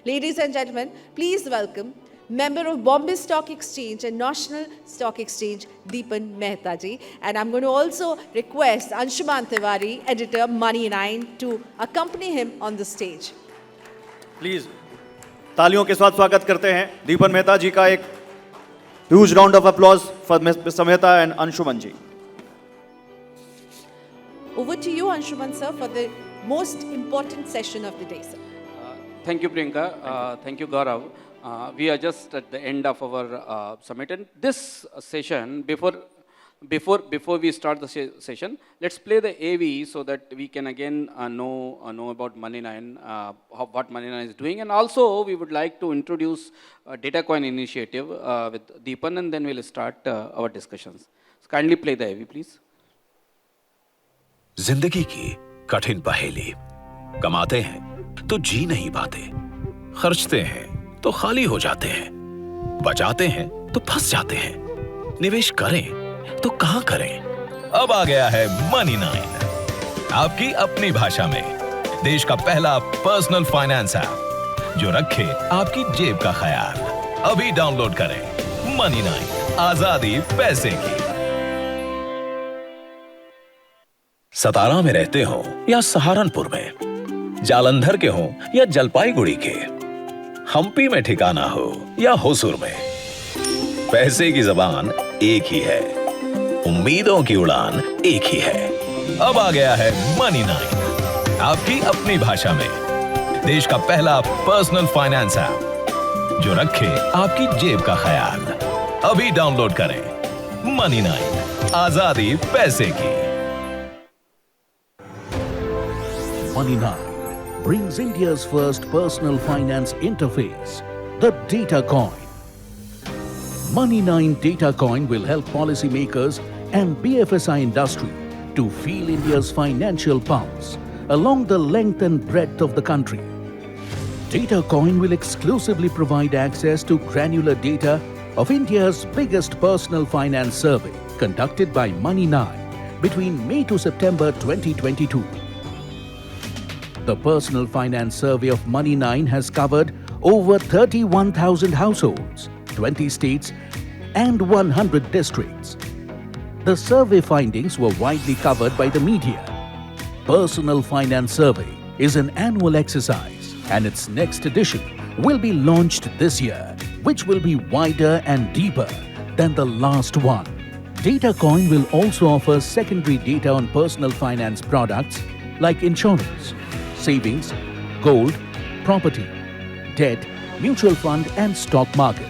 Ladies and gentlemen, please welcome member of Bombay Stock Exchange and National Stock Exchange, Dipan Mehta ji. And I'm going to also request Anshuman Tiwari, editor Money9, to accompany him on the stage. Please तालियों के साथ स्वागत करते हैं दीपन मेहता जी का. एक huge round of applause for mister Mehta and Anshuman ji. Over to you, Anshuman sir, for the most important session of the day, sir. Thank you, Priyanka. Thank you, Gaurav. We are just at the end of our summit, and this session, before we start the session, let's play the AV so that we can again know about Money9, what Money9 is doing, and also we would like to introduce a Data Coin initiative with Dipan, and then we'll start our discussions. So kindly play the AV, please. जिंदगी की कठिन पहेली. कमाते हैं तो जी नहीं पाते, खर्चते हैं तो खाली हो जाते हैं, बचाते हैं तो फंस जाते हैं, निवेश करें तो कहां करें. अब आ गया है Money9, आपकी अपनी भाषा में देश का पहला पर्सनल फाइनेंस ऐप जो रखे आपकी जेब का ख्याल. अभी डाउनलोड करें Money9, आजादी पैसे की. सतारा में रहते हो या सहारनपुर में, जालंधर के हो या जलपाईगुड़ी के, हम्पी में ठिकाना हो या होसुर में, पैसे की जबान एक ही है, उम्मीदों की उड़ान एक ही है. अब आ गया है Money9, आपकी अपनी भाषा में देश का पहला पर्सनल फाइनेंस ऐप जो रखे आपकी जेब का ख्याल. अभी डाउनलोड करें Money9, आजादी पैसे की. Money9 brings India's first personal finance interface, the Data Coin. Money9 Data Coin will help policymakers and BFSI industry to feel India's financial pulse along the length and breadth of the country. Data Coin will exclusively provide access to granular data of India's biggest personal finance survey conducted by Money9 between May to September 2022. The personal finance survey of Money9 has covered over 31,000 households, 20 states, and 100 districts. The survey findings were widely covered by the media. Personal Finance Survey is an annual exercise, and its next edition will be launched this year, which will be wider and deeper than the last one. Data Coin will also offer secondary data on personal finance products like insurance, savings, gold, property, debt, mutual fund and stock market.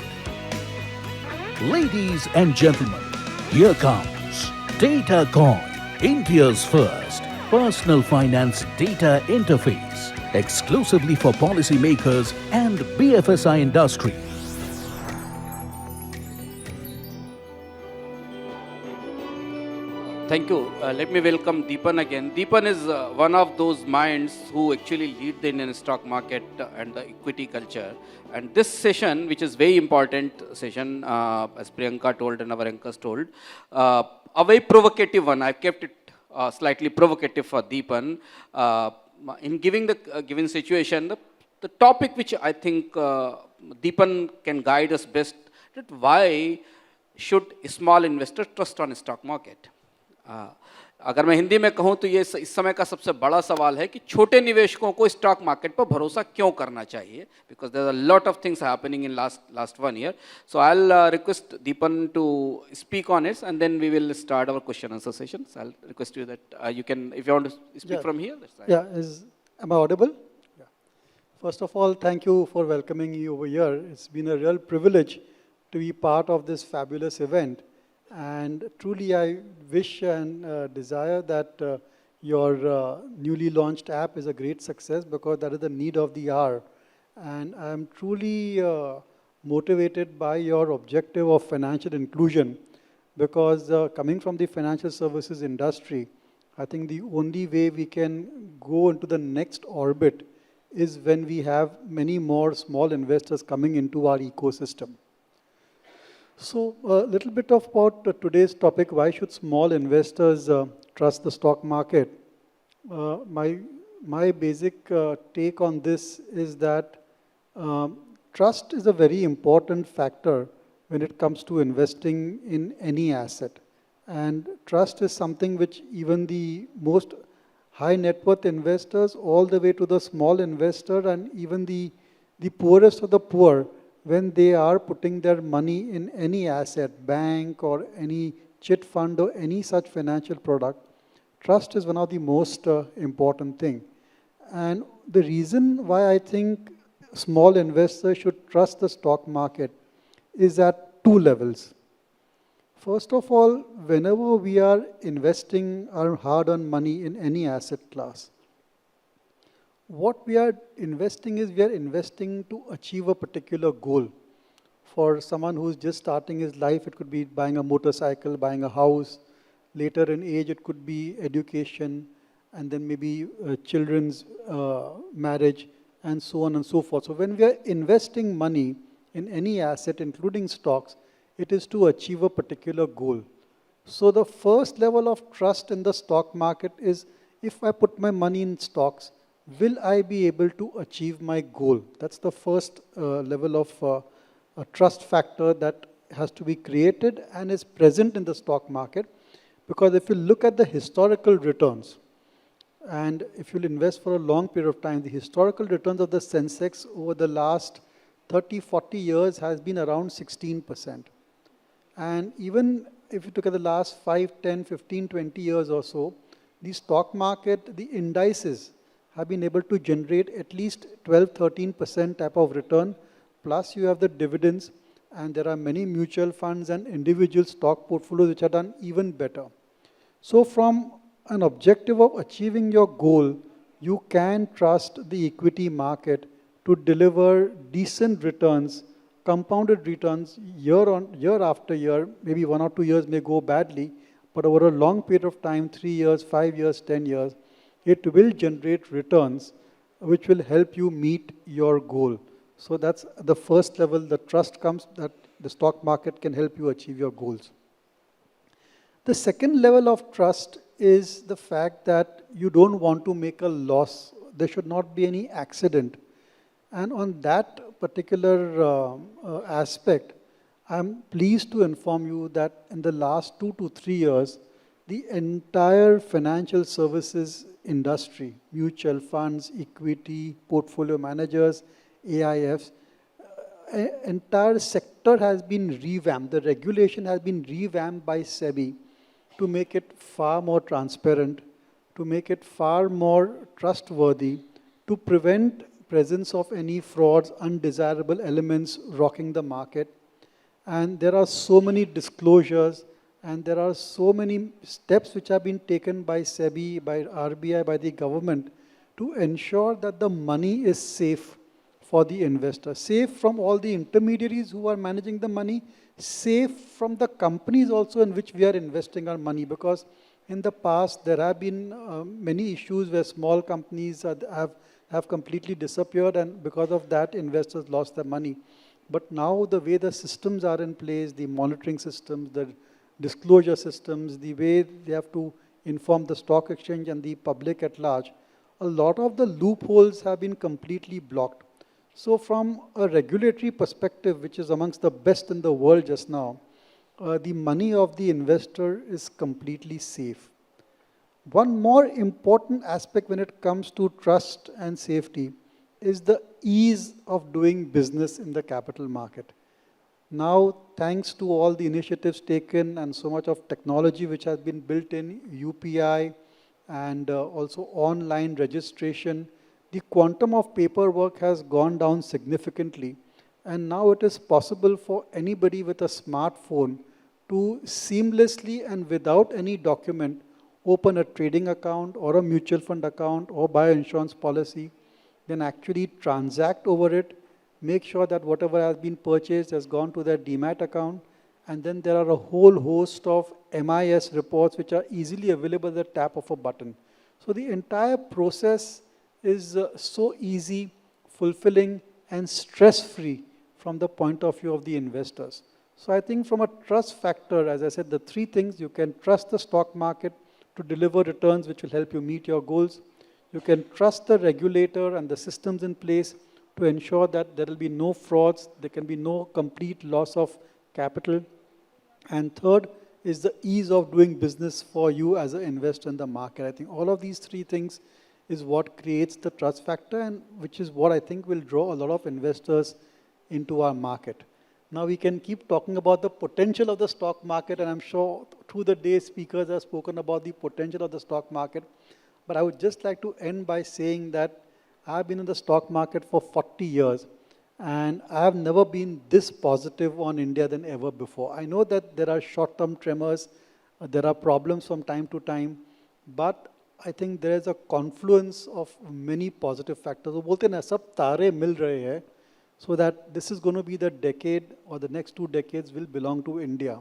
Ladies and gentlemen, here comes Data Coin, India's first personal finance data interface, exclusively for policymakers and BFSI industry. Thank you. Let me welcome Dipan again. Dipan is one of those minds who actually lead the Indian stock market and the equity culture. And this session, which is very important session, as Priyanka told and our anchors told, a very provocative one. I've kept it slightly provocative for Dipan. In giving the given situation, the topic which I think Dipan can guide us best, that why should small investors trust on stock market? अगर मैं हिंदी में कहूं तो ये इस समय का सबसे बड़ा सवाल है कि छोटे निवेशकों को स्टॉक मार्केट पर भरोसा क्यों करना चाहिए, because there are lot of things happening in last 1 year. So I'll request Dipan to speak on it, and then we will start our question answer session. So I'll request you that you can, if you want to speak from here. That's right. Yeah, am I audible? Yeah. First of all, thank you for welcoming me over here. It's been a real privilege to be part of this fabulous event. And truly, I wish and desire that your newly launched app is a great success, because that is the need of the hour. And I'm truly motivated by your objective of financial inclusion, because coming from the financial services industry, I think the only way we can go into the next orbit is when we have many more small investors coming into our ecosystem. So a little bit about today's topic, why should small investors trust the stock market? My basic take on this is that Trust is a very important factor when it comes to investing in any asset. And trust is something which even the most high net worth investors, all the way to the small investor, and even the poorest of the poor, when they are putting their money in any asset, bank or any chit fund or any such financial product, trust is one of the most important thing. And the reason why I think small investors should trust the stock market is at two levels. First of all, whenever we are investing our hard-earned money in any asset class, what we are investing is we are investing to achieve a particular goal. For someone who's just starting his life, it could be buying a motorcycle, buying a house. Later in age, it could be education, and then maybe children's marriage, and so on and so forth. So when we are investing money in any asset, including stocks, it is to achieve a particular goal. So the first level of trust in the stock market is, if I put my money in stocks, will I be able to achieve my goal? That's the first level of a trust factor that has to be created and is present in the stock market. Because if you look at the historical returns, and if you'll invest for a long period of time, the historical returns of the Sensex over the last 30, 40 years has been around 16%. And even if you look at the last 5, 10, 15, 20 years or so, the stock market, the indices have been able to generate at least 12, 13% type of return. Plus you have the dividends, and there are many mutual funds and individual stock portfolios which are done even better. So from an objective of achieving your goal, you can trust the equity market to deliver decent returns, compounded returns year after year. Maybe 1 or 2 years may go badly, but over a long period of time, 3 years, 5 years, 10 years, it will generate returns which will help you meet your goal. So that's the first level, the trust comes that the stock market can help you achieve your goals. The second level of trust is the fact that you don't want to make a loss. There should not be any accident. And on that particular aspect, I'm pleased to inform you that in the last 2 to 3 years, the entire financial services industry, mutual funds, equity, portfolio managers, AIFs, entire sector has been revamped. The regulation has been revamped by SEBI to make it far more transparent, to make it far more trustworthy, to prevent presence of any frauds, undesirable elements rocking the market. And there are so many disclosures, and there are so many steps which have been taken by SEBI, by RBI, by the government to ensure that the money is safe for the investor, safe from all the intermediaries who are managing the money, safe from the companies also in which we are investing our money. Because in the past, there have been many issues where small companies have completely disappeared, and because of that, investors lost their money. But now the way the systems are in place, the monitoring systems, the disclosure systems, the way they have to inform the stock exchange and the public at large, a lot of the loopholes have been completely blocked. So from a regulatory perspective, which is amongst the best in the world just now, the money of the investor is completely safe. One more important aspect when it comes to trust and safety is the ease of doing business in the capital market. Now, thanks to all the initiatives taken and so much of technology which has been built in, UPI and also online registration, the quantum of paperwork has gone down significantly. And now it is possible for anybody with a smartphone to seamlessly and without any document open a trading account or a mutual fund account or buy an insurance policy, then actually transact over it, make sure that whatever has been purchased has gone to their demat account, and then there are a whole host of MIS reports which are easily available at the tap of a button. So the entire process is so easy, fulfilling, and stress-free from the point of view of the investors. So I think from a trust factor, as I said, the 3 things: you can trust the stock market to deliver returns which will help you meet your goals. You can trust the regulator and the systems in place to ensure that there will be no frauds, there can be no complete loss of capital. And third is the ease of doing business for you as an investor in the market. I think all of these three things is what creates the trust factor, and which is what I think will draw a lot of investors into our market. Now we can keep talking about the potential of the stock market, and I'm sure through the day speakers have spoken about the potential of the stock market. But I would just like to end by saying that I've been in the stock market for 40 years, and I have never been this positive on India than ever before. I know that there are short-term tremors, there are problems from time to time, but I think there is a confluence of many positive factors. वो बोलते हैं ना सब तारे मिल रहे हैं, so that this is going to be the decade, or the next 2 decades will belong to India.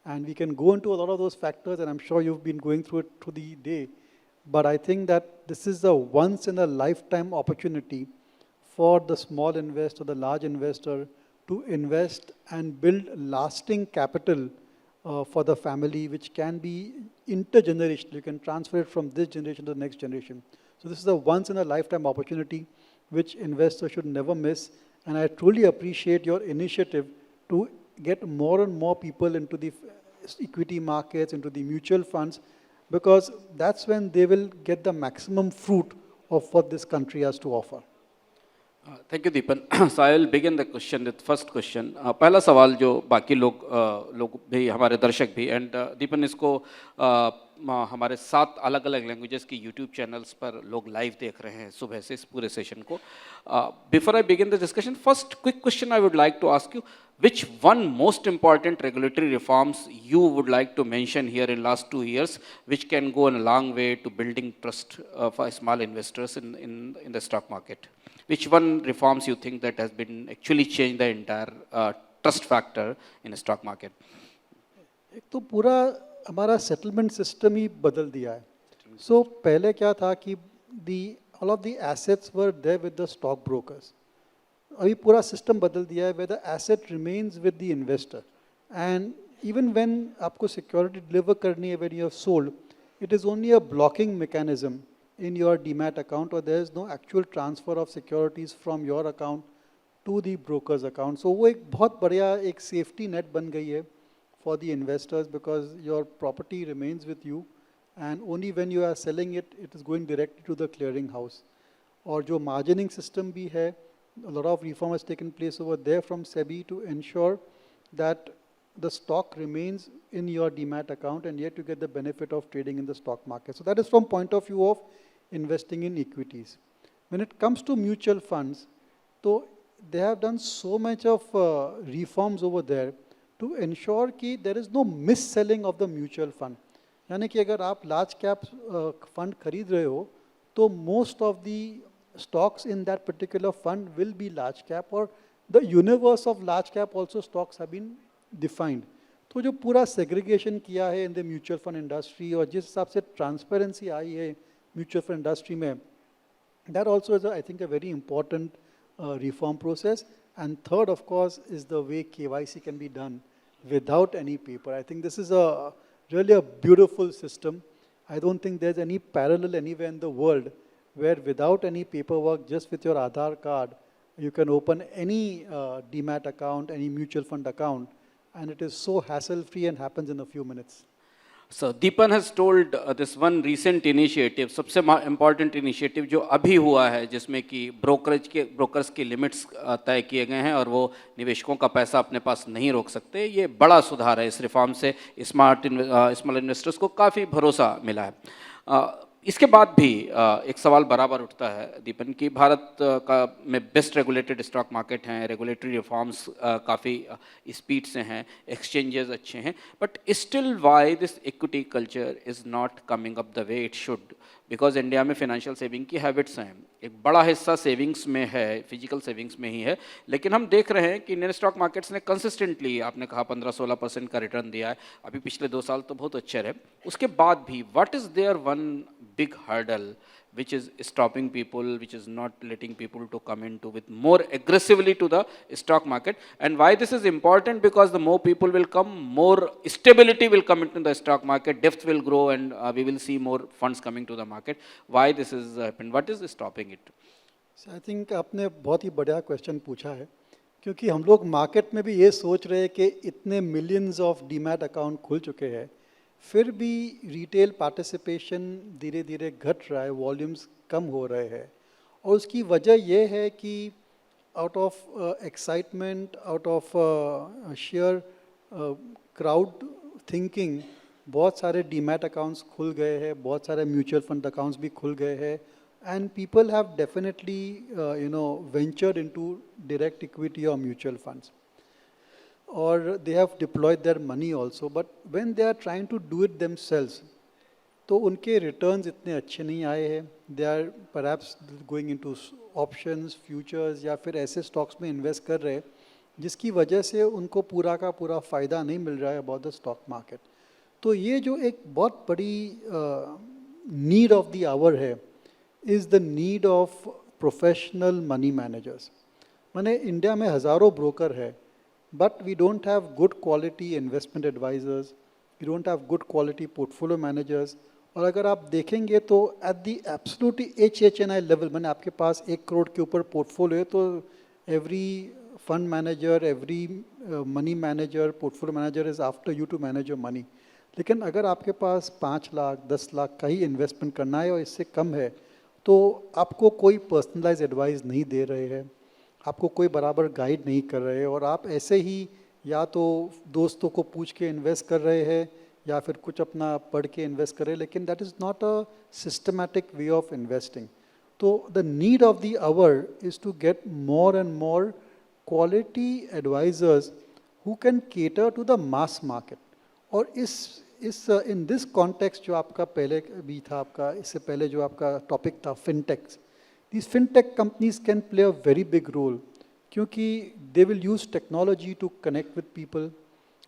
And we can go into a lot of those factors, and I'm sure you've been going through it through the day. But I think that this is a once in a lifetime opportunity for the small investor, the large investor, to invest and build lasting capital for the family, which can be intergenerational. You can transfer it from this generation to the next generation. So this is a once in a lifetime opportunity which investors should never miss. And I truly appreciate your initiative to get more and more people into the equity markets, into the mutual funds, because that's when they will get the maximum fruit of what this country has to offer. Thank you, Dipan. So I will begin the question with first question. पहला सवाल जो बाकी लोग भी हमारे दर्शक भी and दीपन इसको हमारे 7 अलग-अलग लैंग्वेजेस की YouTube चैनल्स पर लोग लाइव देख रहे हैं सुबह से इस पूरे सेशन को. Before I begin the discussion, first quick question I would like to ask you: which one most important regulatory reforms you would like to mention here in last 2 years, which can go in a long way to building trust for small investors in the stock market? Which one reforms you think that has been actually changed the entire trust factor in the stock market? एक तो पूरा हमारा settlement system ही बदल दिया है. सो पहले क्या था कि all of the assets were there with the stock brokers. अभी पूरा सिस्टम बदल दिया है where the asset remains with the investor. And even when आपको security deliver करनी है when you have sold, it is only a blocking mechanism in your demat account, or there is no actual transfer of securities from your account to the broker's account. So वो एक बहुत बढ़िया एक safety net बन गई है for the investors, because your property remains with you, and only when you are selling it, it is going directly to the clearing house. और जो margining system भी है, a lot of reform has taken place over there from SEBI to ensure that the stock remains in your demat account, and yet you get the benefit of trading in the stock market. So that is from point of view of investing in equities. When it comes to mutual funds, so they have done so much of reforms over there to ensure कि there is no mis-selling of the mutual fund. यानी कि अगर आप large cap fund खरीद रहे हो, तो most of the stocks in that particular fund will be large cap, or the universe of large cap also stocks have been defined. तो जो पूरा segregation किया है in the mutual fund industry, और जिस हिसाब से transparency आई है mutual fund industry में, that also is, I think, a very important reform process. And third, of course, is the way KYC can be done without any paper. I think this is really a beautiful system. I don't think there's any parallel anywhere in the world where without any paperwork, just with your Aadhaar card, you can open any demat account, any mutual fund account, and it is so hassle-free and happens in a few minutes. So Dipan has told this one recent initiative, सबसे important initiative जो अभी हुआ है, जिसमें कि brokers के limits तय किए गए हैं और वो निवेशकों का पैसा अपने पास नहीं रोक सकते. ये बड़ा सुधार है. इस रिफॉर्म से स्मॉल इन्वेस्टर्स को काफ़ी भरोसा मिला है. इसके बाद भी एक सवाल बराबर उठता है दीपन कि भारत का में बेस्ट रेगुलेटेड स्टॉक मार्केट हैं, रेगुलेटरी रिफॉर्म्स काफ़ी स्पीड से हैं, एक्सचेंजेस अच्छे हैं, but still why this equity culture is not coming up the way it should, because India में फाइनेंशियल सेविंग की हैबिट्स हैं, एक बड़ा हिस्सा सेविंग्स में है, फिजिकल सेविंग्स में ही है, लेकिन हम देख रहे हैं कि इंडियन स्टॉक मार्केट्स ने कंसिस्टेंटली, आपने कहा 15-16% का रिटर्न दिया है, अभी पिछले 2 साल तो बहुत अच्छे रहे, उसके बाद भी what is there one big hurdle which is stopping people, which is not letting people to come into with more aggressively to the stock market? And why this is important? Because the more people will come, more stability will come into the stock market, depth will grow, and we will see more funds coming to the market. Why this is happened? What is stopping it? I think आपने बहुत ही बढ़िया question पूछा है, क्योंकि हम लोग market में भी ये सोच रहे हैं कि इतने मिलियंस ऑफ डीमैट अकाउंट खुल चुके हैं, फिर भी रिटेल पार्टिसिपेशन धीरे धीरे घट रहा है, वॉल्यूम्स कम हो रहे हैं। और उसकी वजह ये है कि out of excitement, out of share crowd thinking, बहुत सारे डीमैट अकाउंट्स खुल गए हैं, बहुत सारे म्यूचुअल फंड अकाउंट्स भी खुल गए हैं, and people have definitely ventured into direct equity or mutual funds, or they have deployed their money also, but when they are trying to do it themselves, तो उनके returns इतने अच्छे नहीं आए हैं। They are perhaps going into options, futures, या फिर ऐसे stocks में invest कर रहे हैं जिसकी वजह से उनको पूरा का पूरा फ़ायदा नहीं मिल रहा है about the stock market। तो ये जो एक बहुत बड़ी need of the hour है, is the need of professional money managers. माने इंडिया में हज़ारों ब्रोकर है, but we don't have good quality investment advisors, we don't have good quality portfolio managers, और अगर आप देखेंगे तो at the absolute HHNI level, माने आपके पास 1 करोड़ के ऊपर पोर्टफोलियो है, तो every fund manager, every money manager, portfolio manager is after you to manage your money. लेकिन अगर आपके पास 5 लाख 10 लाख का ही इन्वेस्टमेंट करना है और इससे कम है, तो आपको कोई पर्सनलाइज एडवाइस नहीं दे रहे हैं, आपको कोई बराबर गाइड नहीं कर रहे हैं, और आप ऐसे ही या तो दोस्तों को पूछ के इन्वेस्ट कर रहे हैं या फिर कुछ अपना पढ़ के इन्वेस्ट कर रहे हैं, लेकिन that is not a systematic way of investing. तो the need of the hour is to get more and more quality advisors who can cater to the mass market. और इन दिस कॉन्टेक्स्ट जो आपका पहले भी था, आपका इससे पहले जो आपका टॉपिक था फिनटेक्स, these fintech companies can play a very big role, क्योंकि they will use technology to connect with people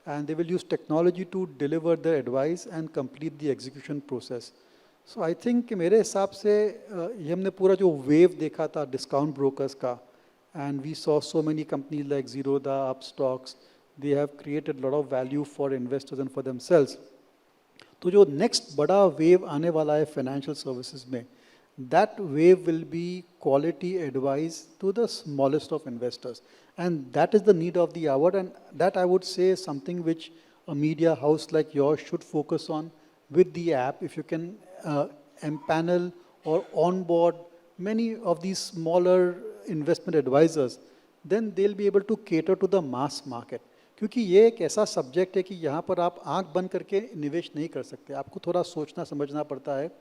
and they will use technology to deliver the advice and complete the execution process. So I think मेरे हिसाब से ये हमने पूरा जो wave देखा था discount brokers का, and we saw so many companies like Zerodha, Upstocks, they have created a lot of value for investors and for themselves. तो जो next बड़ा wave आने वाला है financial services में, that wave will be quality advice to the smallest of investors, and that is the need of the hour, and that I would say is something which a media house like yours should focus on with the app. If you can empanel or onboard many of these smaller investment advisors, then they'll be able to cater to the mass market. क्योंकि ये एक ऐसा subject है कि यहाँ पर आप आंख बंद करके निवेश नहीं कर सकते, आपको थोड़ा सोचना समझना पड़ता है,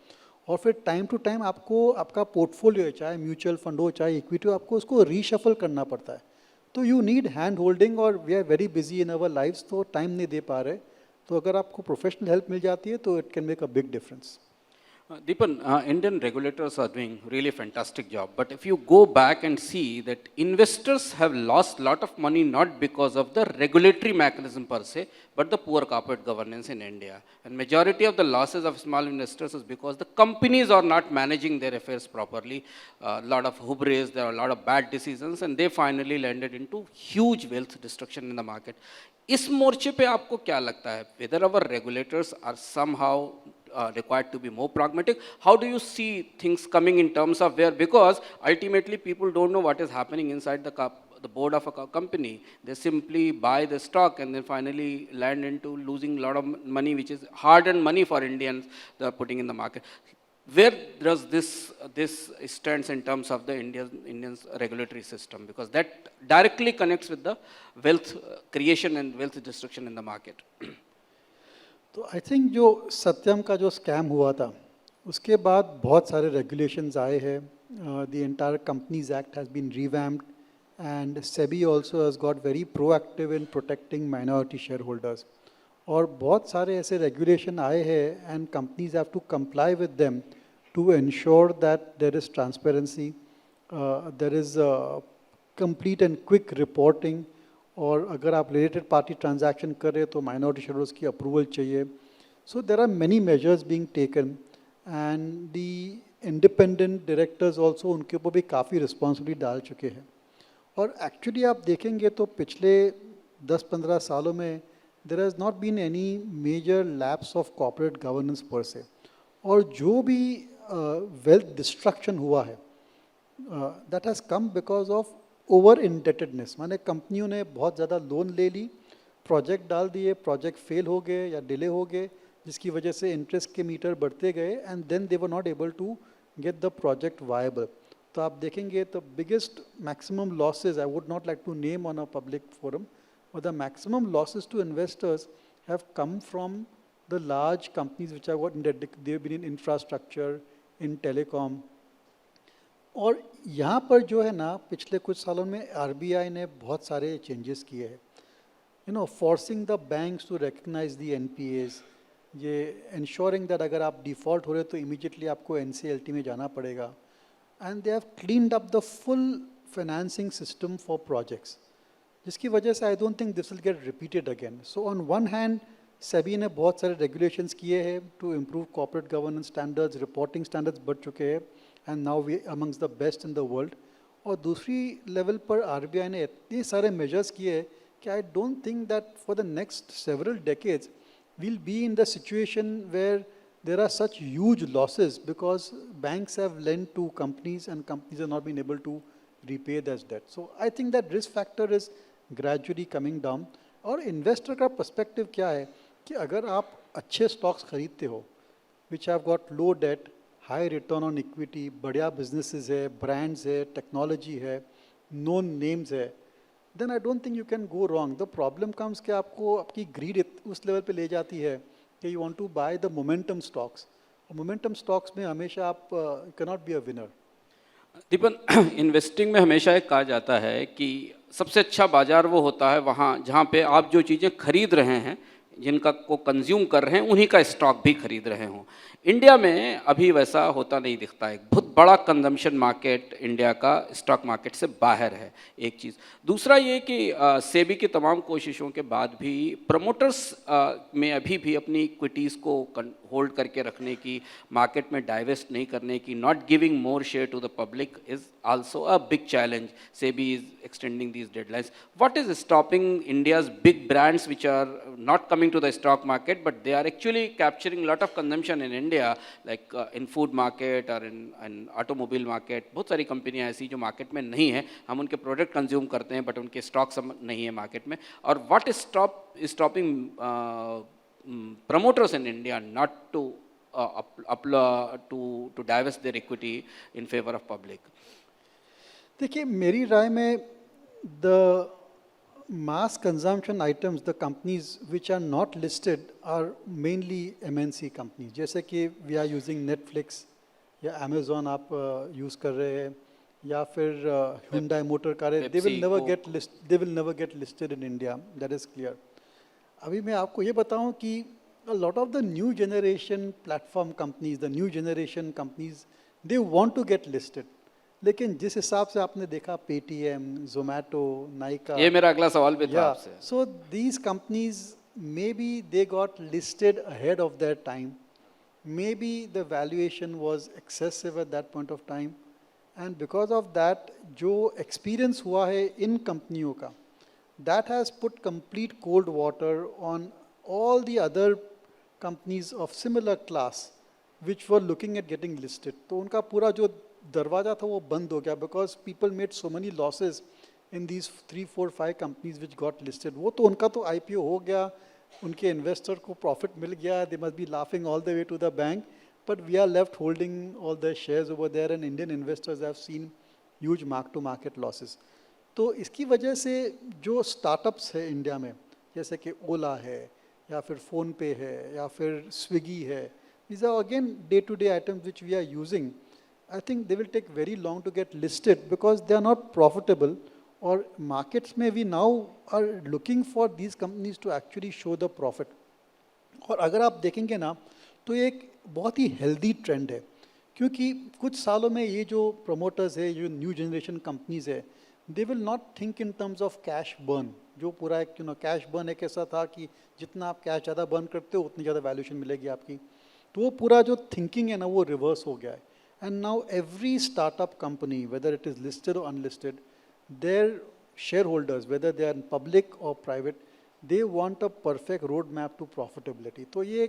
और फिर टाइम टू टाइम आपको आपका पोर्टफोलियो है, चाहे म्यूचुअल फंड हो चाहे इक्विटी हो, आपको उसको रीशफल करना पड़ता है। तो यू नीड हैंड होल्डिंग, और we are very busy in our lifes, तो टाइम नहीं दे पा रहे। तो अगर आपको प्रोफेशनल हेल्प मिल जाती है तो it can make a big difference. Dipan, Indian regulators are doing really fantastic job. But if you go back and see that investors have lost a lot of money not because of the regulatory mechanism per se, but the poor corporate governance in India. And majority of the losses of small investors is because the companies are not managing their affairs properly. A lot of hubris, there are a lot of bad decisions, and they finally landed into huge wealth destruction in the market. इस मोर्चे पे आपको क्या लगता है? Whether our regulators are somehow required to be more pragmatic? How do you see things coming in terms of where, because ultimately people don't know what is happening inside the board of a company. They simply buy the stock and then finally land into losing a lot of money, which is hard-earned money for Indians they are putting in the market. Where does this stands in terms of the Indian's regulatory system? Because that directly connects with the wealth creation and wealth destruction in the market. तो I think जो सत्यम का जो scam हुआ था, उसके बाद बहुत सारे रेगुलेशंस आए हैं। The entire companies act has been revamped, and SEBI also has got very proactive in protecting minority share holders. और बहुत सारे ऐसे रेगुलेशन आए हैं, and companies have to comply with them to ensure that there is transparency, there is complete and quick reporting, और अगर आप related party transaction कर रहे हैं तो माइनॉरिटी शेयरहोल्डर्स की अप्रूवल चाहिए। So there are many measures being taken, and the independent directors also उनके ऊपर भी काफ़ी रिस्पॉन्सिबिलिटी डाल चुके हैं। और एक्चुअली आप देखेंगे तो पिछले 10-15 सालों में there has not been any major lapse of corporate governance per se. और जो भी वेल्थ डिस्ट्रक्शन हुआ है, that has come because of over indebtedness, माने कंपनियों ने बहुत ज़्यादा लोन ले ली, प्रोजेक्ट डाल दिए, प्रोजेक्ट फेल हो गए या डिले हो गए, जिसकी वजह से इंटरेस्ट के मीटर बढ़ते गए and then they were not able to get the project viable. तो आप देखेंगे the biggest maximum losses, I would not like to name on a public forum, but the maximum losses to investors have come from the large companies which have got they've been in infrastructure, in telecom. और यहाँ पर जो है ना पिछले कुछ सालों में RBI ने बहुत सारे चेंजेस किए हैं, you know, forcing the banks to recognise the NPAs, ये ensuring that अगर आप डिफ़ॉल्ट हो रहे तो इमीडिएटली आपको NCLT में जाना पड़ेगा, and they have cleaned up the full financing system for projects, जिसकी वजह से I don't think this will get repeated again. So on one hand SEBI ने बहुत सारे रेगुलेशंस किए हैं to improve corporate governance standards, reporting standards बढ़ चुके हैं and now we amongst the best in the world. और दूसरी लेवल पर RBI ने इतने सारे मेजर्स किए हैं कि आई don't think that for the next several decades we'll be in the situation where there are such huge losses because banks have lent to companies and companies have not been able to repay this debt. So I think that risk factor is gradually coming down. और investor का perspective क्या है कि अगर आप अच्छे stocks खरीदते हो which have got low debt, high return on equity, बढ़िया बिजनेसेस है, ब्रांड्स है, टेक्नोलॉजी है, नोन नेम्स है, then I don't think you can go wrong. The problem comes कि आपको आपकी greed उस लेवल पे ले जाती है कि you want to buy the momentum stocks. और momentum stocks में हमेशा आप cannot be a winner. Deepan, investing में हमेशा एक कहा जाता है कि सबसे अच्छा बाजार वो होता है वहाँ जहाँ पे आप जो चीज़ें खरीद रहे हैं, जिनका को कंज्यूम कर रहे हैं, उन्हीं का स्टॉक भी खरीद रहे हों. इंडिया में अभी वैसा होता नहीं दिखता है. बहुत बड़ा कंजम्पशन मार्केट इंडिया का स्टॉक मार्केट से बाहर है, एक चीज़. दूसरा ये कि सेबी की तमाम कोशिशों के बाद भी प्रमोटर्स में अभी भी अपनी इक्विटीज़ को होल्ड करके रखने की, मार्केट में डाइवेस्ट नहीं करने की, not giving more share to the public is also a big challenge. SEBI is extending these deadlines. What is stopping India's big brands which are not coming to the stock market, but they are actually capturing a lot of consumption in India, like in food market or in automobile market? बहुत सारी कंपनियां ऐसी जो market में नहीं है, हम उनके प्रोडक्ट कंज्यूम करते हैं बट उनके स्टॉक्स नहीं है मार्केट में. और what is stopping promoters in India not to to divest their equity in favor of public? देखिए मेरी राय में the mass consumption items, the companies which are not listed are mainly MNC companies. जैसे कि we are using Netflix या Amazon आप use कर रहे हैं या फिर Hyundai motor car, they will never get listed in India. That is clear. अभी मैं आपको ये बताऊं कि a lot of the new generation platform companies, the new generation companies, they want to get listed. लेकिन जिस हिसाब से आपने देखा पेटीएम, जोमेटो, नाइका, ये मेरा अगला सवाल भी था आपसे. So these companies may be they got listed ahead of their time, may be the valuation was excessive at that point of time, and because of that जो एक्सपीरियंस हुआ है इन कंपनियों का, that has put complete cold water on all the other companies of similar class which were looking at getting listed. तो उनका पूरा जो दरवाजा था वो बंद हो गया because people made so money losses in these 3, 4, 5 companies which got listed. वो तो उनका तो IPO हो गया, उनके इन्वेस्टर को प्रॉफिट मिल गया, they must be laughing all the way to the bank, but we are left holding all the shares over there and Indian investors have seen huge mark to market losses. तो इसकी वजह से जो startups है India में, जैसे कि ओला है या फिर फ़ोनपे है या फिर स्विगी है, these are again day-to-day items which we are using. I think they will take very long to get listed because they are not profitable. Or markets में we now are looking for these companies to actually show the profit. और अगर आप देखेंगे ना तो ये एक बहुत ही healthy trend है, क्योंकि कुछ सालों में ये जो promoters है, जो new generation companies है, they will not think in terms of cash burn. जो पूरा एक cash burn एक ऐसा था कि जितना आप cash ज़्यादा burn करते हो उतनी ज़्यादा valuation मिलेगी आपकी. तो वो पूरा जो thinking है ना वो reverse हो गया है. And now every startup company, whether it is listed or unlisted, their shareholders, whether they are public or private, they want a perfect roadmap to profitability. तो ये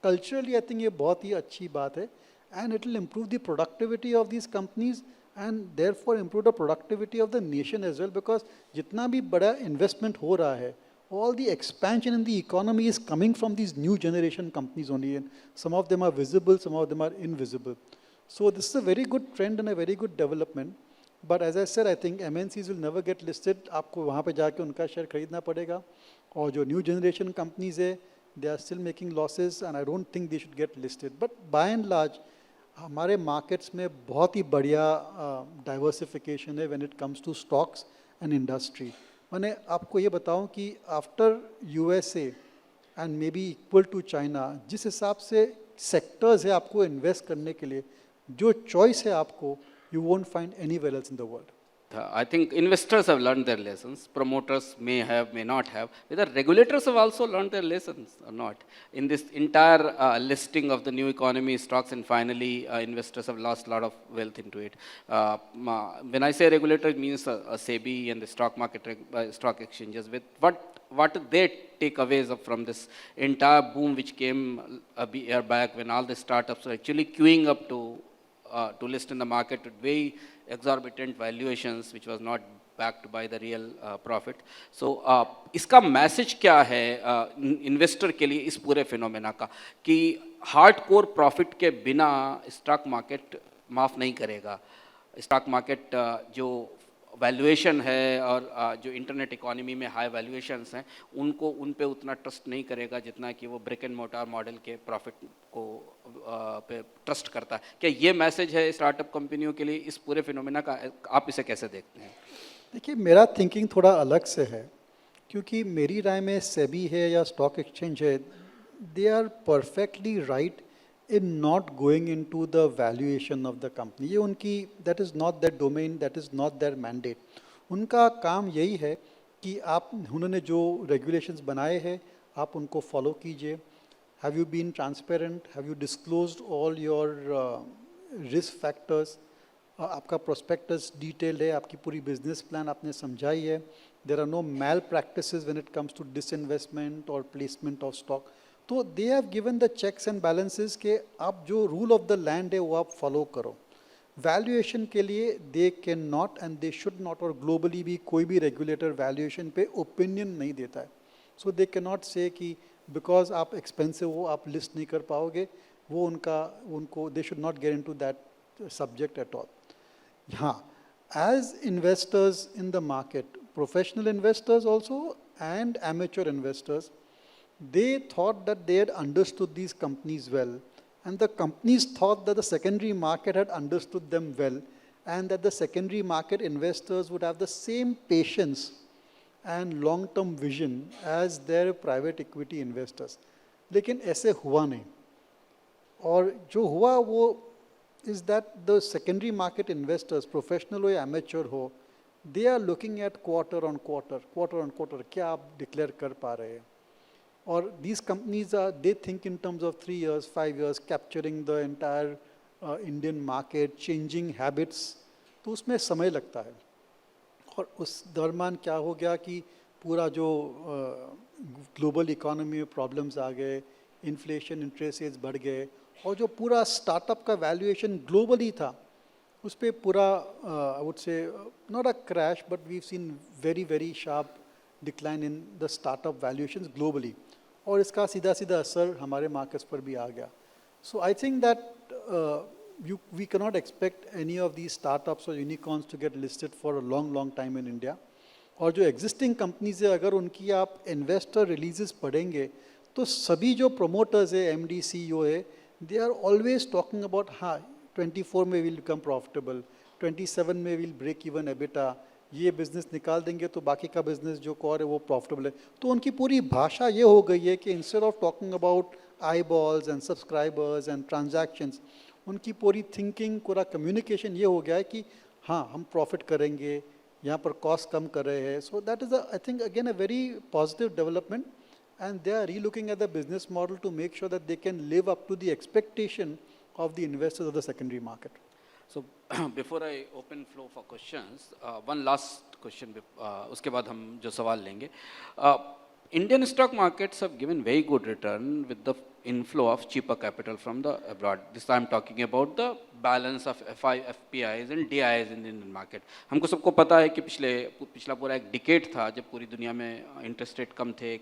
culturally I think ये बहुत ही अच्छी बात है, and it will improve the productivity of these companies. and therefore improve the productivity of the nation as well, because जितना भी बड़ा investment हो रहा है, all the expansion in the economy is coming from these new generation companies only, and some of them are visible, some of them are invisible. So this is a very good trend and a very good development. But as I said, I think MNCs will never get listed. आपको वहाँ पे जाके उनका share खरीदना पड़ेगा. और जो new generation companies है, they are still making losses, and I don't think they should get listed. But by and large, हमारे markets में बहुत ही बढ़िया diversification है when it comes to stocks and industry. मैंने आपको ये बताऊं कि after USA and maybe equal to China, जिस हिसाब से sectors है आपको invest करने के लिए, जो choice है आपको, you won't find anywhere else in the world. I think investors have learned their lessons. Promoters may have, may not have. Whether regulators have also learned their lessons or not. In this entire listing of the new economy stocks, and finally investors have lost a lot of wealth into it. When I say regulator, it means SEBI and the stock market, stock exchanges. With what are their takeaways from this entire boom which came a year back, when all the startups were actually queuing up to list in the market with very exorbitant valuations, which was not backed by the real profit. So, इसका message क्या है investor के लिए इस पूरे phenomena का, कि hardcore profit के बिना स्टॉक मार्केट माफ़ नहीं करेगा. स्टॉक मार्केट जो वैल्यूएशन है और जो इंटरनेट इकोनॉमी में हाई वैल्यूएशंस हैं, उनको उन पे उतना ट्रस्ट नहीं करेगा जितना कि वो ब्रिक एंड मोटार मॉडल के प्रॉफिट को पे ट्रस्ट करता है. क्या ये मैसेज है स्टार्टअप कंपनियों के लिए इस पूरे फिनोमेना का? आप इसे कैसे देखते हैं? देखिए, मेरा थिंकिंग थोड़ा अलग से है, क्योंकि मेरी राय में सेबी है या स्टॉक एक्सचेंज है, they are perfectly right in not going into the valuation of the company. ये उनकी, that is not their domain, that is not their mandate. उनका काम यही है कि आप, उन्होंने जो regulations बनाए हैं, आप उनको follow कीजिए. Have you been transparent? Have you disclosed all your risk factors? आपका prospectus detailed है, आपकी पूरी business plan आपने समझाई है. There are no malpractices when it comes to disinvestment or placement of stock. तो they have given the checks and balances के आप जो रूल ऑफ द लैंड है वो आप फॉलो करो. वैल्यूएशन के लिए they can not and they should not, और ग्लोबली भी कोई भी रेगुलेटर वैल्यूएशन पे ओपिनियन नहीं देता है. सो दे कैन नॉट से कि बिकॉज आप एक्सपेंसिव हो आप लिस्ट नहीं कर पाओगे. वो उनको they should not get into that subject at all. हाँ, as investors in the market, professional investors also and amateur investors, they thought that they had understood these companies well, and the companies thought that the secondary market had understood them well, and that the secondary market investors would have the same patience and long-term vision as their private equity investors. लेकिन ऐसे हुआ नहीं, और जो हुआ वो is that the secondary market investors, professional हो या amateur हो, they are looking at quarter on quarter, क्या आप declare कर पा रहे हैं. Or these companies they think in terms of 3 years, 5 years, capturing the entire Indian market, changing habits. तो उसमें समय लगता है. और उस दरम्यान क्या हो गया कि पूरा जो ग्लोबल इकोनॉमी में प्रॉब्लम्स आ गए, इन्फ्लेशन, इंटरेस्ट रेट्स बढ़ गए, और जो पूरा स्टार्टअप का वैल्यूएशन ग्लोबली था, उस पर पूरा I would say not a crash, but we have seen very very sharp decline in the startup valuations globally, और इसका सीधा सीधा असर हमारे मार्केट्स पर भी आ गया. So I think that we cannot expect any of these startups और unicorns to get listed for a long time in India. और जो एग्जिस्टिंग कंपनीज है, अगर उनकी आप इन्वेस्टर रिलीजेस पढ़ेंगे, तो सभी जो प्रोमोटर्स है, MD CEO है, they are always talking about, हाँ 24 में विल बिकम प्रॉफिटेबल, 27 में विल ब्रेक इवन एबिटा, ये बिज़नेस निकाल देंगे तो बाकी का बिज़नेस जो कोर है वो प्रॉफिटेबल है. तो उनकी पूरी भाषा ये हो गई है कि instead of talking about I balls and subscribers and transactions, उनकी पूरी थिंकिंग, पूरा कम्युनिकेशन ये हो गया है कि हाँ हम प्रॉफिट करेंगे, यहाँ पर कॉस्ट कम कर रहे हैं. So that is I think again a very positive development, and they are relooking at the business model to make sure that they can live up to the expectation of the investors of the secondary market. So before I open floor for questions, one last question. उसके बाद हम जो सवाल लेंगे. Indian stock markets have given very good return with the inflow of cheaper capital from the abroad. This I'm talking about the balance of FPIs and DIs in the Indian market. हमको सबको पता है कि पिछला पूरा एक decade था जब पूरी दुनिया में इंटरेस्ट रेट कम थे,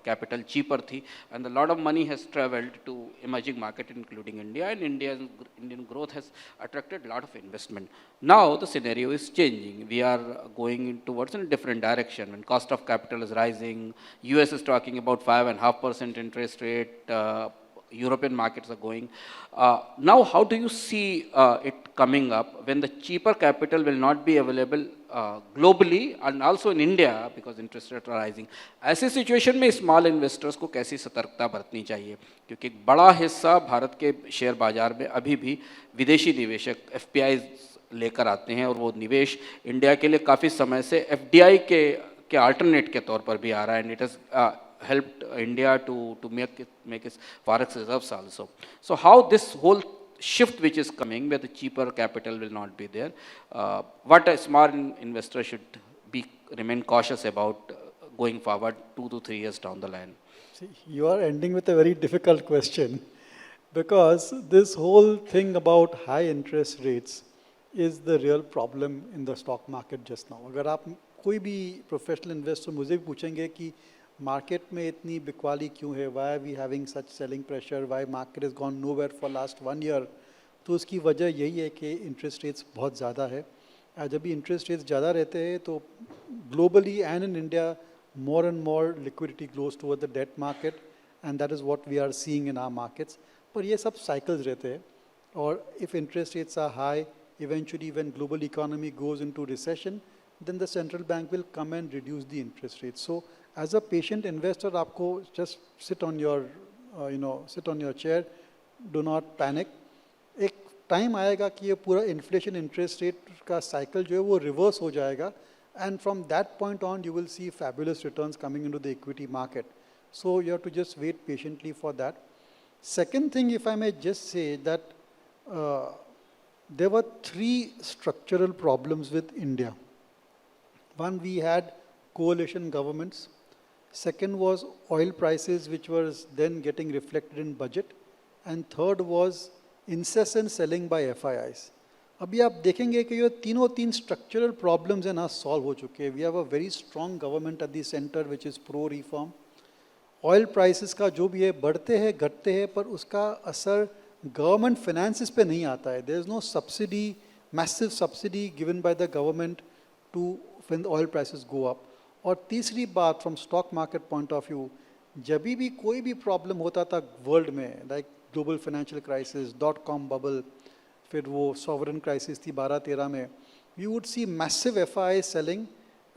कैपिटल चीपर थी, and a lot of money has traveled to emerging market including India, and Indian growth has attracted a lot of investment. Now the scenario is changing. We are going towards a different direction. When cost of capital is rising, US is talking about 5.5% interest rate, European markets are going. Now, how do you see it coming up when the cheaper capital will not be available globally and also in India because interest rates are rising? ऐसे situation में small investors को कैसी सतर्कता बरतनी चाहिए, क्योंकि एक बड़ा हिस्सा भारत के शेयर बाजार में अभी भी विदेशी निवेशक FPI लेकर आते हैं, और वो निवेश इंडिया के लिए काफ़ी समय से FDI के अल्टरनेट के तौर पर भी आ रहा है, and it has helped India to make its forex reserves also. So how this whole shift which is coming, where the cheaper capital will not be there, what a smart investor should remain cautious about going forward 2 to 3 years down the line? See, you are ending with a very difficult question, because this whole thing about high interest rates is the real problem in the stock market just now. अगर आप कोई भी professional investor मुझे भी पूछेंगे कि market में इतनी बिकवाली क्यों है, why are we having such selling pressure, why market is gone nowhere for last 1 year, तो उसकी वजह यही है कि इंटरेस्ट रेट्स बहुत ज़्यादा है. जब भी इंटरेस्ट रेट्स ज़्यादा रहते हैं तो globally and in India more and more liquidity goes toward the debt market, and that is what we are seeing in our markets. पर ये सब cycles रहते हैं, और if interest rates are high, eventually when global economy goes into recession, then the central bank will come and reduce the interest rates. So as a patient investor, आपको just sit on your chair, do not panic. एक time आएगा कि ये पूरा inflation interest rate का cycle जो है वो रिवर्स हो जाएगा, and from that point on you will see fabulous returns coming into the equity market. So you have to just wait patiently for that. Second thing, if I may just say that there were 3 structural problems with India. One, we had coalition governments. Second was oil prices, which was then getting reflected in budget. And third was incessant selling by FIIs. अभी आप देखेंगे कि ये तीन structural problems हैं ना solve हो चुके हैं. We have a very strong government at the centre which is pro reform. Oil prices का जो भी है बढ़ते हैं घटते हैं, पर उसका असर गवर्नमेंट फाइनेंसिस पे नहीं आता है. There is no subsidy, massive subsidy given by the government to when the oil prices go up. और तीसरी बात, from stock market point of view, जब भी कोई भी प्रॉब्लम होता था वर्ल्ड में, like global financial crisis, .com bubble, फिर वो सॉवरन क्राइसिस थी 12-13 में, we would see massive FII selling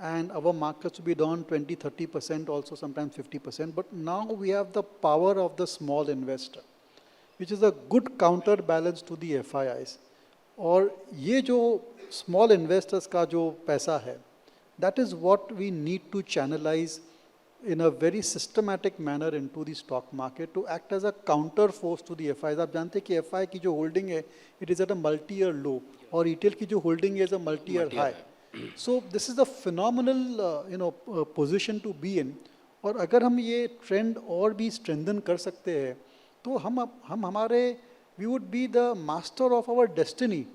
and our markets will be down 20-30%, also sometimes 50%. But now we have the power of the small investor, which is a good counterbalance to the FIIs. और ये जो small investors का जो पैसा है, that is what we need to channelize in a very systematic manner into the stock market to act as a counter force to the FIIs. आप जानते हैं कि FI की जो holding है, it is at a multi-year low, और retail की जो holding है is a multi-year high. So this is a phenomenal position to be in. और अगर हम ये trend और भी strengthen कर सकते हैं, तो हम हमारे we would be the master of our destiny,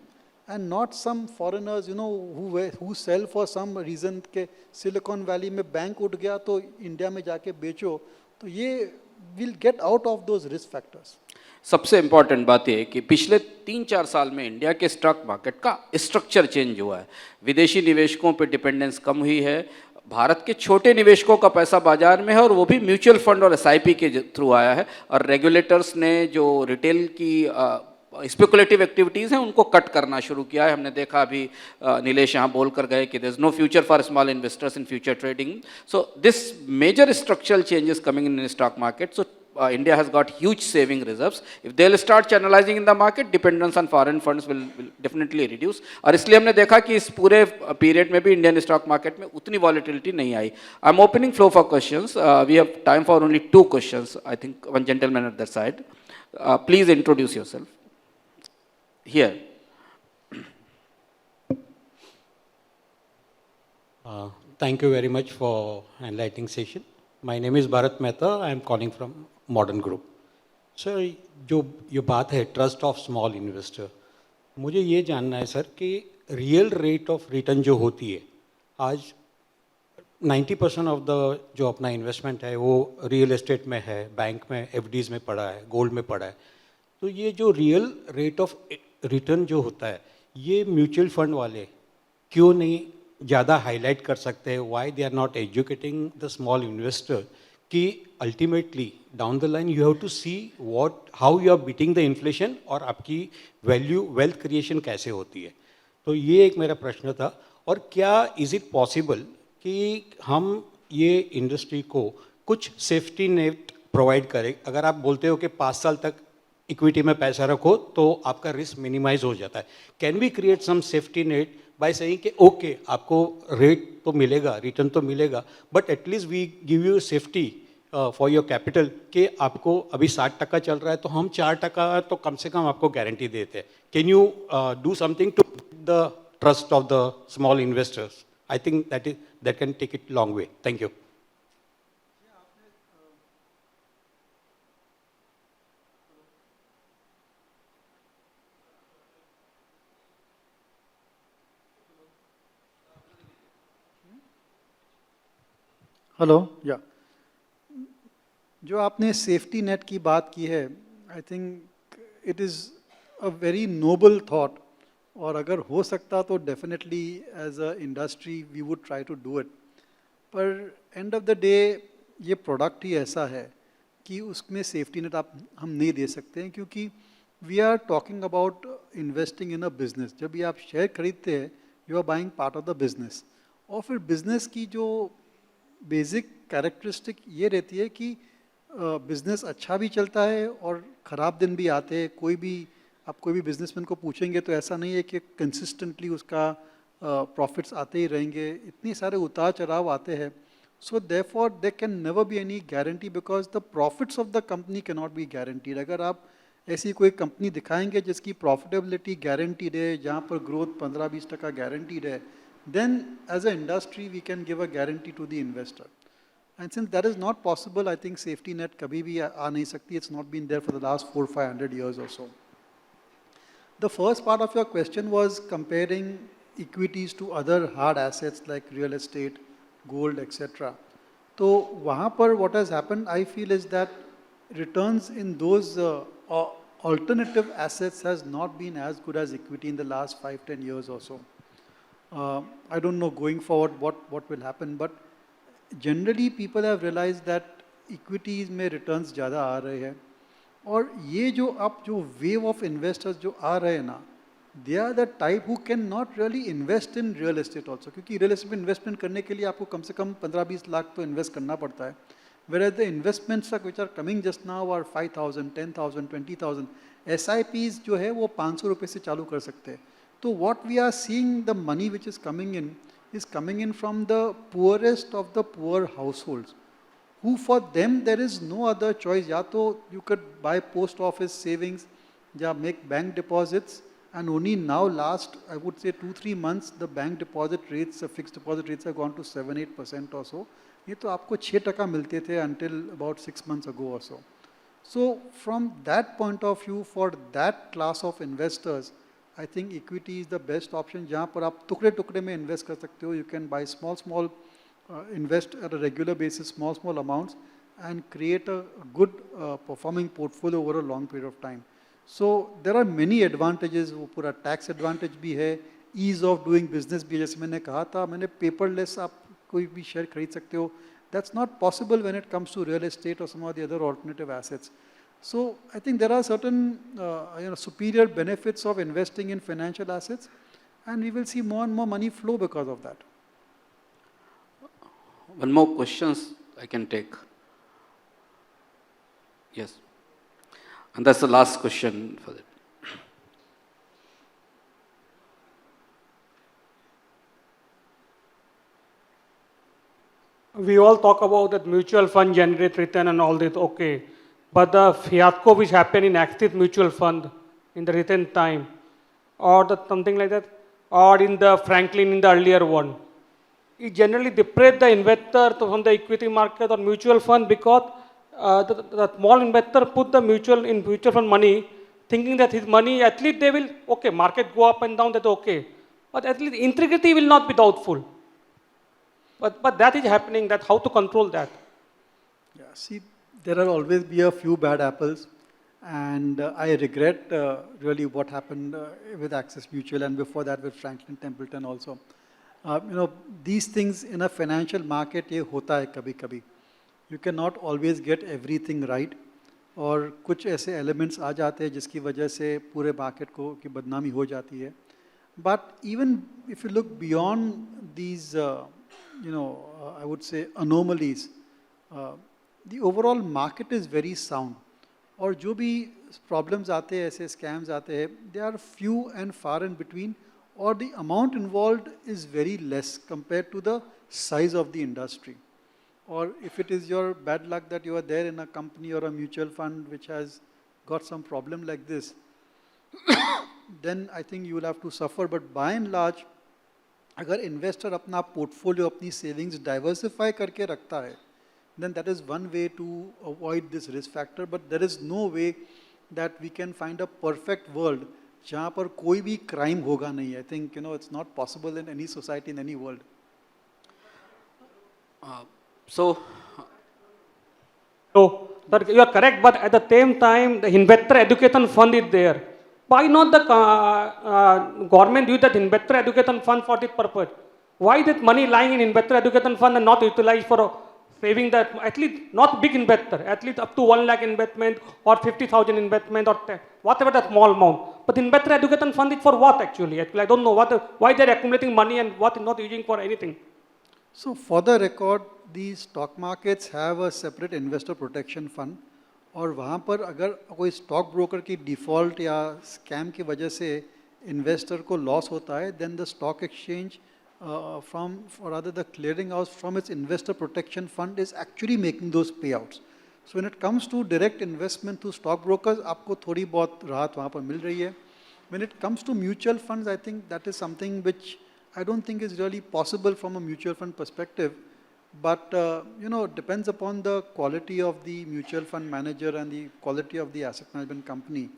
and not some foreigners who sell for some reason के सिलिकॉन वैली में बैंक उठ गया तो इंडिया में जाके बेचो. तो ये we'll get out of those risk factors. सबसे इम्पॉर्टेंट बात यह है कि पिछले 3-4 साल में इंडिया के स्टॉक मार्केट का स्ट्रक्चर चेंज हुआ है. विदेशी निवेशकों पर डिपेंडेंस कम हुई है, भारत के छोटे निवेशकों का पैसा बाजार में है, और वो भी म्यूचुअल फंड और SIP के थ्रू आया है. और रेगुलेटर्स ने जो रिटेल की स्पेकुलेटिव एक्टिविटीज़ हैं उनको कट करना शुरू किया है. हमने देखा अभी नीलेश यहाँ बोल कर गए कि there is no future for small investors in future trading. So this major structural changes coming in stock market. So India has got huge saving reserves. If they'll start channelizing in the market, dependence on foreign funds will definitely reduce. और इसलिए हमने देखा कि इस पूरे period में भी Indian stock market में उतनी वॉलिटिलिटी नहीं आई. I am opening floor for questions. We have time for only 2 questions. I think one gentleman at that side. Please introduce yourself. Here. Thank you very much for enlightening session. My name is Dipan Mehta. I am calling from Modern Group. Sir, जो ये बात है trust of small investor, मुझे ये जानना है sir कि real rate of return जो होती है आज 90% ऑफ द जो अपना इन्वेस्टमेंट है वो रियल एस्टेट में है, बैंक में, एफडीज में पड़ा है, गोल्ड में पड़ा है। तो ये जो रियल रेट ऑफ रिटर्न जो होता है, ये म्यूचुअल फंड वाले क्यों नहीं ज़्यादा हाईलाइट कर सकते हैं? Why they are not educating the small investor कि ultimately down the line you have to see what how you are beating the inflation और आपकी वैल्यू वेल्थ क्रिएशन कैसे होती है। तो ये एक मेरा प्रश्न था। और क्या इज़ इट पॉसिबल कि हम ये इंडस्ट्री को कुछ सेफ्टी नेट प्रोवाइड करें? अगर आप बोलते हो कि 5 साल तक इक्विटी में पैसा रखो तो आपका रिस्क मिनिमाइज हो जाता है, can we create some safety net by saying कि ओके आपको रेट तो मिलेगा, रिटर्न तो मिलेगा, but at least we give you safety for your capital कि आपको अभी 60% चल रहा है तो हम 4% तो कम से कम आपको गारंटी देते हैं। Can you do something to the trust of the small investors? I think that can take it long way. Thank you. Hello, yeah जो आपने सेफ्टी नेट की बात की है, I think it is a very noble thought, और अगर हो सकता तो definitely as a industry we would try to do it. पर एंड ऑफ द डे ये प्रोडक्ट ही ऐसा है कि उसमें सेफ्टी नेट हम नहीं दे सकते हैं, क्योंकि we are talking about investing in a business. जब भी आप शेयर खरीदते हैं you are buying part of the business, और फिर बिजनेस की जो बेसिक कैरेक्टरिस्टिक ये रहती है कि बिज़नेस अच्छा भी चलता है और ख़राब दिन भी आते हैं। आप कोई भी बिजनेसमैन को पूछेंगे तो ऐसा नहीं है कि कंसिस्टेंटली उसका प्रॉफिट्स आते ही रहेंगे, इतने सारे उतार चढ़ाव आते हैं। So therefore there can never be any guarantee, because the profits of the company can not be guaranteed. अगर आप ऐसी कोई कंपनी दिखाएंगे जिसकी प्रॉफिटेबिलिटी गारंटीड है, जहाँ पर ग्रोथ 15-20% गारंटीड है, then as an industry we can give a guarantee to the investor. And since that is not possible, I think safety net kabhi bhi aa nahi sakti. It's not been there for the last 400-500 years or so. The first part of your question was comparing equities to other hard assets like real estate, gold, etc. So wahan par what has happened, I feel, is that returns in those alternative assets has not been as good as equity in the last 5-10 years or so. I don't know going forward what will happen, but generally people have realized that equities में returns ज़्यादा आ रहे हैं, और ये जो अब जो wave of investors जो आ रहे हैं ना, they are the type who can not really invest in real estate also, क्योंकि real estate में investment करने के लिए आपको कम से कम 15-20 लाख तो invest करना पड़ता है, whereas the investments which are coming just now are 5,000, 10,000, 20,000. SIPs जो है वो 500 रुपये से चालू कर सकते हैं। So what we are seeing, the money which is coming in from the poorest of the poor households, who for them there is no other choice. या तो you could buy post office savings, या make bank deposits, and only now last I would say 2-3 months the bank deposit rates, fixed deposit rates have gone to 7-8% or so. ये तो आपको 6% मिलते थे until about 6 months ago or so. So from that point of view, for that class of investors, I think equity is the best option, जहाँ पर आप टुकड़े टुकड़े में invest कर सकते हो. You can buy small invest at a regular basis, small amounts, and create a good performing portfolio over a long period of time. So there are many advantages. वो पूरा tax advantage भी है, ease of doing business भी, जैसे मैंने कहा था, मैंने paperless आप कोई भी share खरीद सकते हो. That's not possible when it comes to real estate or some of the other alternative assets. So I think there are certain superior benefits of investing in financial assets, and we will see more and more money flow because of that. One more questions I can take. Yes. And that's the last question for that. We all talk about that mutual fund generate return and all this, okay. But the fiasco which happened in Axis Mutual Fund in the recent time, or something like that, or in the Franklin in the earlier one, it generally depressed the investor from the equity market or mutual fund, because the small investor put the mutual fund money, thinking that his money, at least they will, okay, market go up and down, that's okay. But at least integrity will not be doubtful. But that is happening, that how to control that. Yeah, see, there are always be a few bad apples, and I regret really what happened with Access Mutual, and before that with Franklin Templeton also. These things in a financial market, ये होता है कभी कभी. You cannot always get everything right, और कुछ ऐसे elements आ जाते हैं जिसकी वजह से पूरे market को की बदनामी हो जाती है. But even if you look beyond these, I would say anomalies, the overall market is very sound. और जो भी problems आते हैं, ऐसे scams आते हैं, they are few and far in between, or the amount involved is very less compared to the size of the industry. Or if it is your bad luck that you are there in a company or a mutual fund which has got some problem like this, then I think you will have to suffer. But by and large, अगर investor अपना portfolio, अपनी savings diversify करके रखता है, then that is one way to avoid this risk factor. But there is no way that we can find a perfect world जहाँ पर कोई भी crime होगा नहीं. I think it's not possible in any society in any world. So, sir, you are correct, but at the same time, the investor education fund is there. Why not the government use that investor education fund for this purpose? Why is that money lying in investor education fund and not utilized for saving that, at least not big investor, at least up to 1 lakh investment or 50,000 investment or whatever the small amount. But investor education fund is for what actually? Actually, I don't know why they are accumulating money and what is not using for anything. So for the record, the stock markets have a separate investor protection fund. और वहाँ पर अगर कोई stock broker की default या scam की वजह से इन्वेस्टर को लॉस होता है, then the stock exchange or rather the clearing house from its investor protection fund is actually making those payouts. So when it comes to direct investment through stock brokers, आपको थोड़ी बहुत राहत वहाँ पर मिल रही है. When it comes to mutual funds, I think that is something which I don't think is really possible from a mutual fund perspective. But, depends upon the quality of the mutual fund manager and the quality of the asset management company.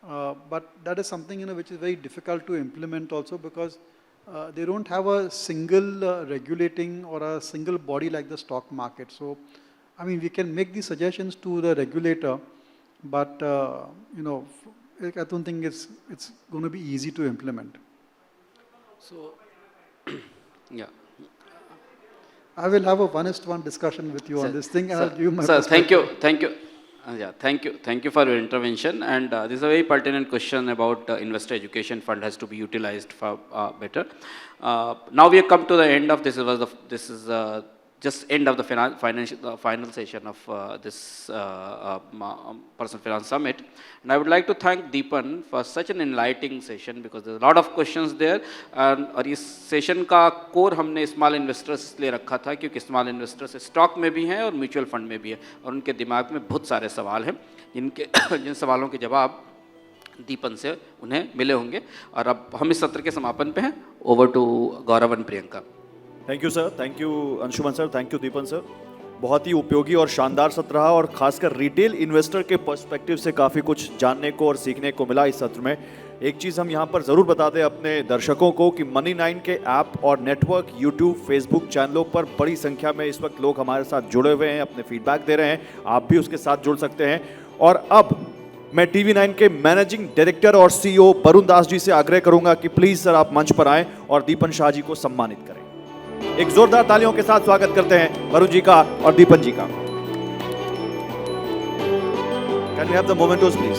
But that is something, which is very difficult to implement also because they don't have a single regulating or a single body like the stock market. So, I mean, we can make these suggestions to the regulator, but, I don't think it's going to be easy to implement. So, yeah. I will have a 1:1 discussion with you on this thing, and I'll give you my perspective. Thank you. Thank you for your intervention. And this is a very pertinent question about investor education fund has to be utilized for better. Now we have come to the end of this. This is just end of the final session of this Personal Finance Summit. And I would like to thank Dipan for such an enlightening session because there's a lot of questions there. और इस session का core हमने small investors लिए रखा था क्योंकि small investors stock में भी हैं और म्यूचुअल फंड में भी है और उनके दिमाग में बहुत सारे सवाल हैं जिन सवालों के जवाब दीपन से उन्हें मिले होंगे. और अब हम इस सत्र के समापन पे हैं. Over to Gaurav and Priyanka. Thank you sir, thank you Anshuman sir, thank you Deepan sir. बहुत ही उपयोगी और शानदार सत्र रहा और खासकर रिटेल इन्वेस्टर के पर्सपेक्टिव से काफ़ी कुछ जानने को और सीखने को मिला इस सत्र में. एक चीज़ हम यहाँ पर ज़रूर बता दें अपने दर्शकों को कि Money9 के ऐप और नेटवर्क यूट्यूब फेसबुक चैनलों पर बड़ी संख्या में इस वक्त लोग हमारे साथ जुड़े हुए हैं, अपने फीडबैक दे रहे हैं. आप भी उसके साथ जुड़ सकते हैं. और अब मैं TV9 के मैनेजिंग डायरेक्टर और CEO वरुण दास जी से आग्रह करूंगा कि प्लीज़ सर आप मंच पर आएँ और दीपन शाह जी को सम्मानित करें. एक जोरदार तालियों के साथ स्वागत करते हैं वरुण जी का और दीपन जी का. Can we have the mementos please.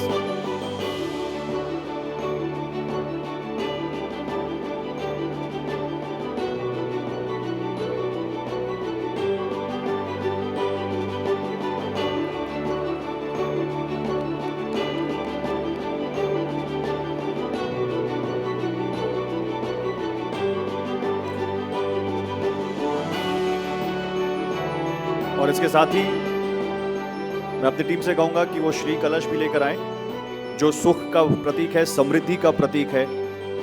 और इसके साथ ही मैं अपनी टीम से कहूंगा कि वो श्री कलश भी लेकर आए जो सुख का प्रतीक है, समृद्धि का प्रतीक है,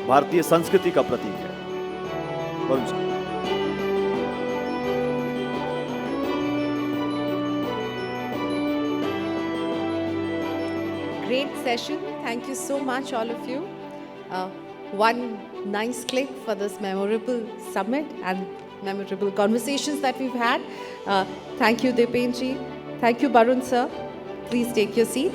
भारतीय संस्कृति का प्रतीक है. Varun ji. great session. Thank you so much, all of you. One nice click for this memorable summit and memorable conversations that we've had. Thank you, Dipan ji. Thank you, Barun sir. Please take your seat.